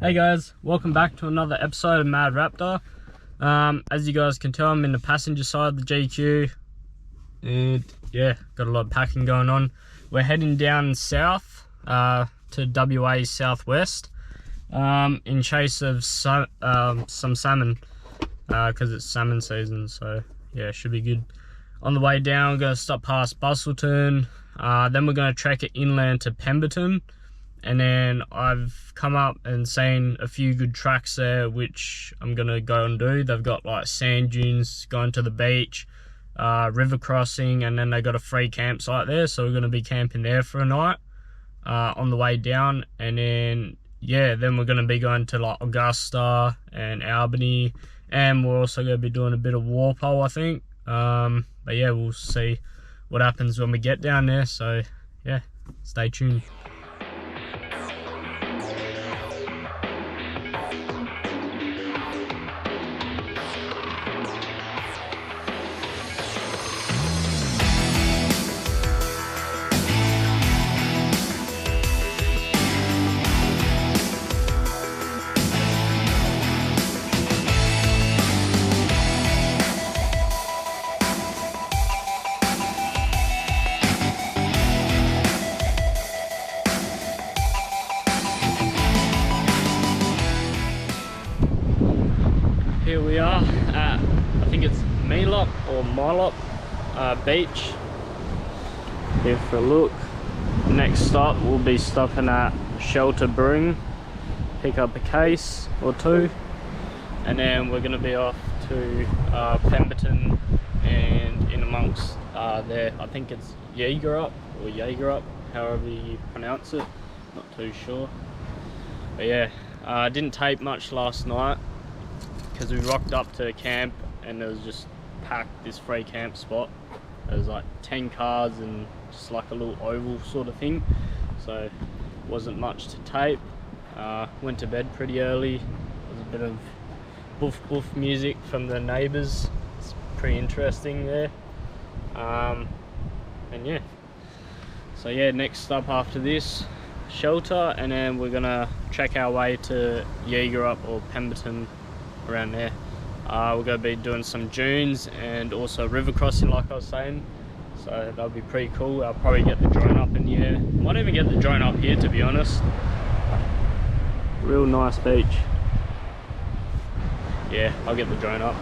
Hey guys, welcome back to another episode of Mad Raptor. As you guys can tell, I'm in the passenger side of the GQ, and yeah, got a lot of packing going on. We're heading down south to WA southwest in chase of some salmon, because it's salmon season, so yeah, should be good. On the way down, we're going to stop past Bustleton, then we're going to trek it inland to Pemberton, and then I've come up and seen a few good tracks there which I'm going to go and do. They've got like sand dunes going to the beach, river crossing, and then they got a free campsite there, so we're going to be camping there for a night on the way down. And then yeah, then we're going to be going to like Augusta and Albany, and we're also going to be doing a bit of Walpole, I think. But yeah, we'll see what happens when we get down there, so yeah, stay tuned. Here we are at, I think it's Milop or Milop beach. Here for a look. Next stop, we'll be stopping at Shelter Brewing, pick up a case or two, and then we're going to be off to Pemberton and in amongst there, I think it's Jaegerup or Jaegerup, however you pronounce it, not too sure. But yeah, I didn't tape much last night because we rocked up to camp and it was just packed, this free camp spot. There was like 10 cars and just like a little oval sort of thing, so wasn't much to tape. Went to bed pretty early. There was a bit of boof boof music from the neighbours. It's pretty interesting there. And yeah, so yeah, next stop after this, Shelter, and then we're gonna trek our way to Jaegerup or Pemberton, around there. We're going to be doing some dunes and also river crossing like I was saying, so that'll be pretty cool. I'll probably get the drone up in the air. Might even get the drone up here, to be honest. Real nice beach. Yeah, I'll get the drone up.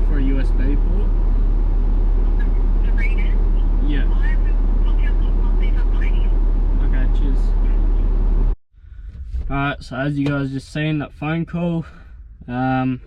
For a USB port? Yeah. Okay, cheers. Alright, so as you guys just seen that phone call, I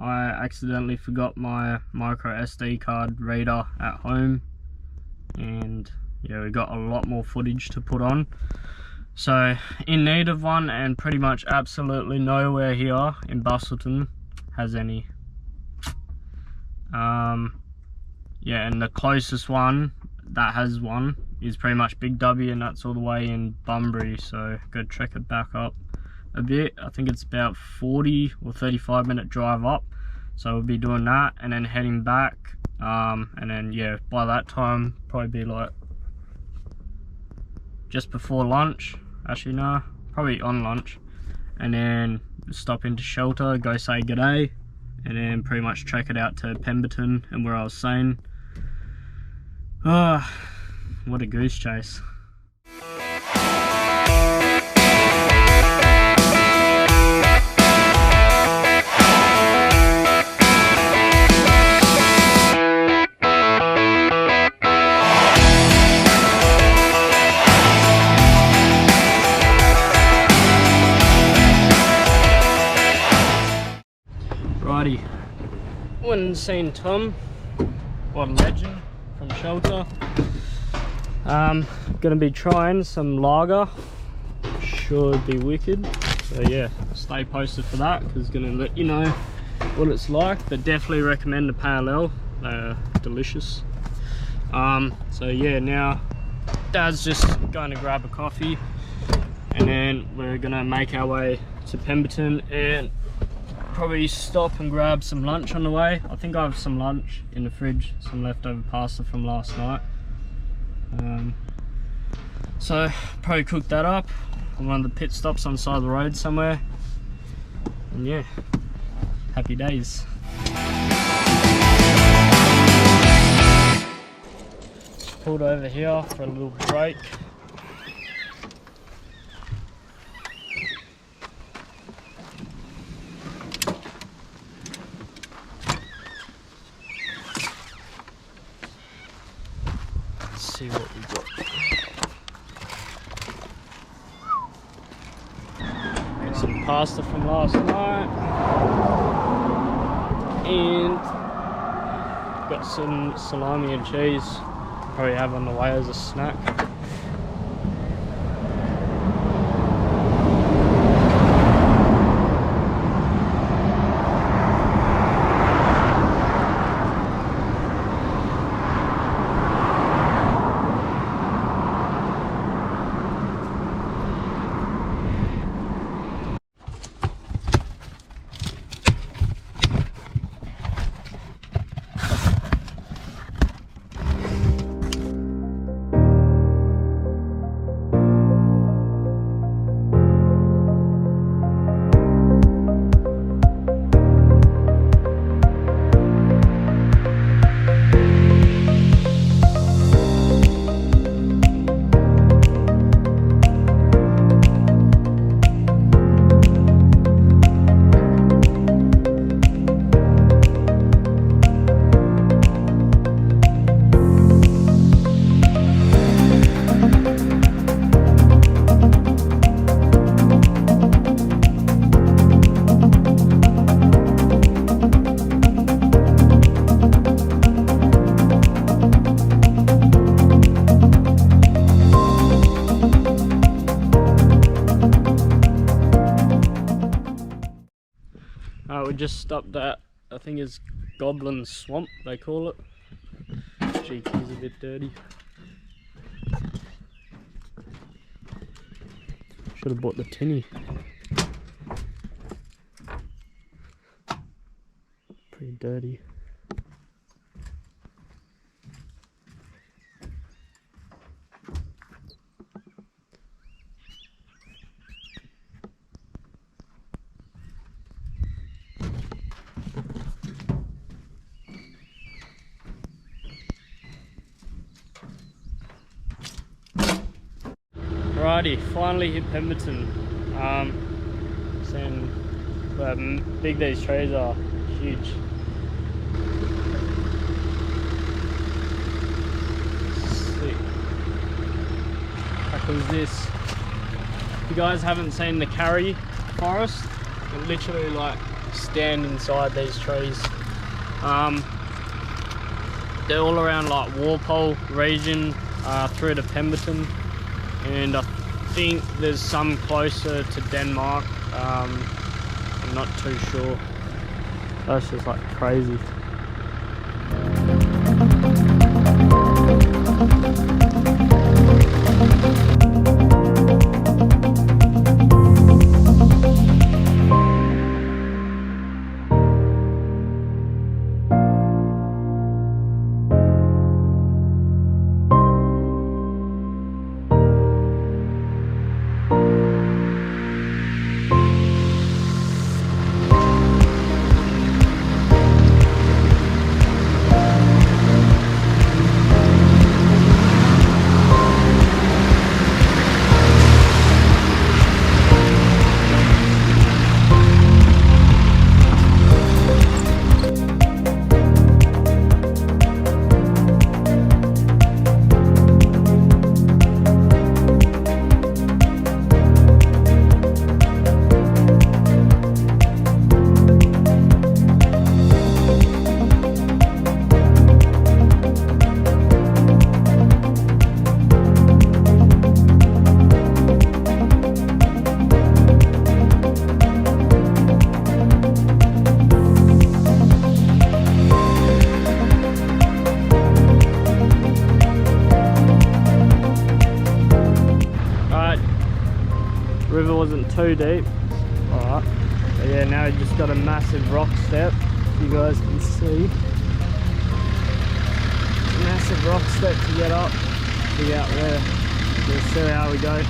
accidentally forgot my micro SD card reader at home, and yeah, we got a lot more footage to put on. So in need of one, and pretty much absolutely nowhere here in Bustleton has any. Yeah, and the closest one that has one is pretty much Big W, and that's all the way in Bunbury, so go trek it back up a bit. I think it's about 40 or 35 minute drive up, so we'll be doing that and then heading back, and then yeah, by that time probably be like just before lunch. Actually no, probably on lunch, and then stop into Shelter, go say g'day, and then pretty much trek it out to Pemberton and where I was saying. What a goose chase. Alrighty, went and seen Tom, what a legend from Shelter. Gonna be trying some lager, should be wicked. So yeah, stay posted for that, because gonna let you know what it's like. But definitely recommend the Pale Ale, they're delicious. So yeah, now Dad's just going to grab a coffee, and then we're gonna make our way to Pemberton and probably stop and grab some lunch on the way. I think I have some lunch in the fridge, some leftover pasta from last night. So probably cook that up on one of the pit stops on the side of the road somewhere, and yeah, happy days. Just pulled over here for a little break. See what we got. Got some pasta from last night, and got some salami and cheese. Probably have on the way as a snack. We just stopped at, I think it's Goblin Swamp, they call it. GT's a bit dirty. Should have bought the tinny. Pretty dirty. Alrighty, finally hit Pemberton. Seeing how big these trees are, huge. Sick. How cool is this? If you guys haven't seen the Carry forest, you can literally like stand inside these trees. They're all around like Walpole region, through to Pemberton. And I think there's some closer to Denmark. I'm not too sure. That's just like crazy. River wasn't too deep. Alright. But yeah, now we just got a massive rock step. If you guys can see. Massive rock step to get up. To get out there. We'll see how we go.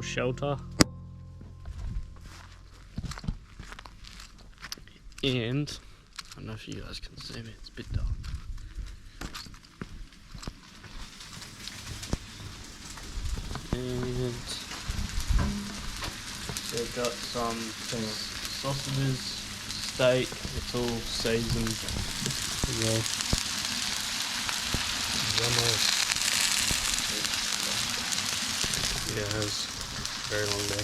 Shelter, and I don't know if you guys can see me, it's a bit dark. And they've got some sausages, steak, it's all seasoned. Yeah, it has a very long day.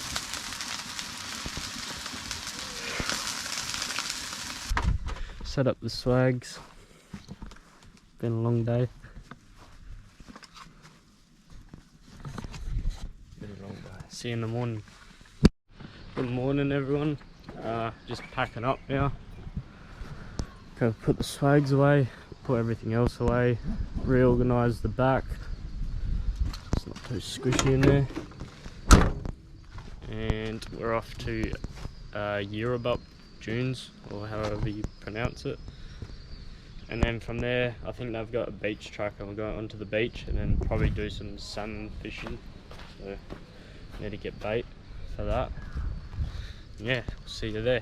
Set up the swags. Been a long day. See you in the morning. Good morning, everyone. Just packing up now. Go put the swags away, put everything else away, reorganise the back. It's not too squishy in there. And we're off to Yeerubup Dunes, or however you pronounce it. And then from there, I think they've got a beach track, and we'll go onto the beach and then probably do some salmon fishing. So need to get bait for that. Yeah, we'll see you there.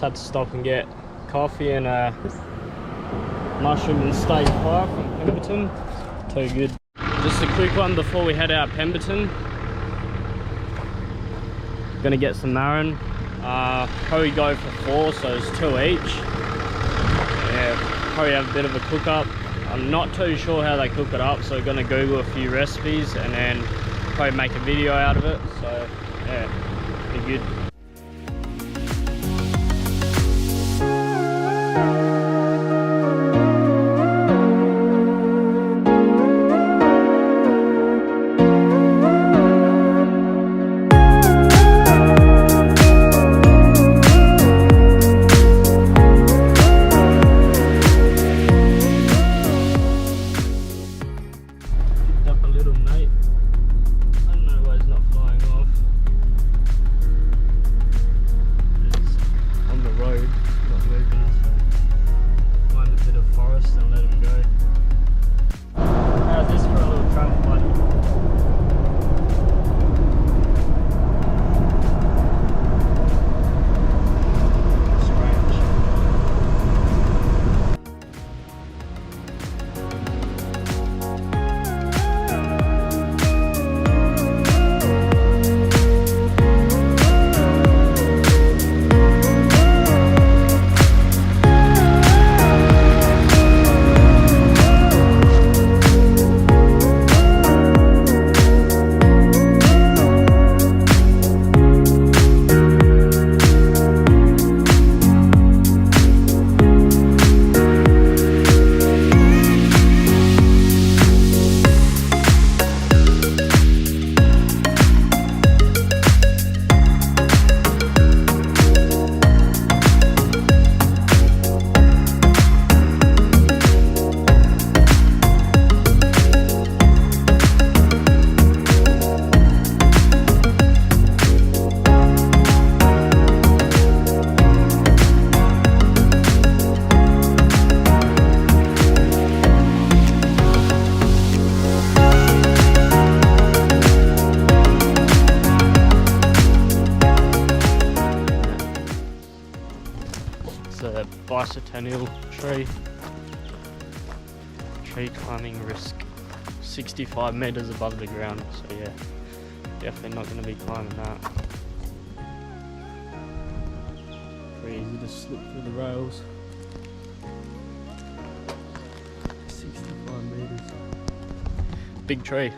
Had to stop and get coffee and a mushroom and steak pie from Pemberton. Too good. Just a quick one before we head out Pemberton. Gonna get some marron. Probably go for 4, so it's 2 each. Yeah, probably have a bit of a cook up. I'm not too sure how they cook it up, so I'm gonna Google a few recipes and then probably make a video out of it. So yeah, be good. Faneuil tree. Tree climbing risk. 65 meters above the ground, so yeah, definitely not going to be climbing that. Pretty easy to slip through the rails. 65 meters. Big tree.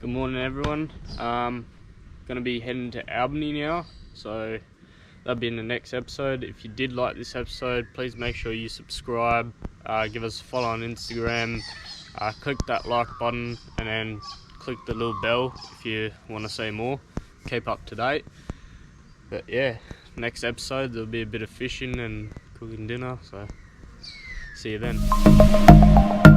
Good morning everyone. Gonna be heading to Albany now, so that'll be in the next episode. If you did like this episode, please make sure you subscribe, give us a follow on Instagram, click that like button, and then click the little bell if you want to see more. Keep up to date. But yeah, next episode there'll be a bit of fishing and cooking dinner, so see you then.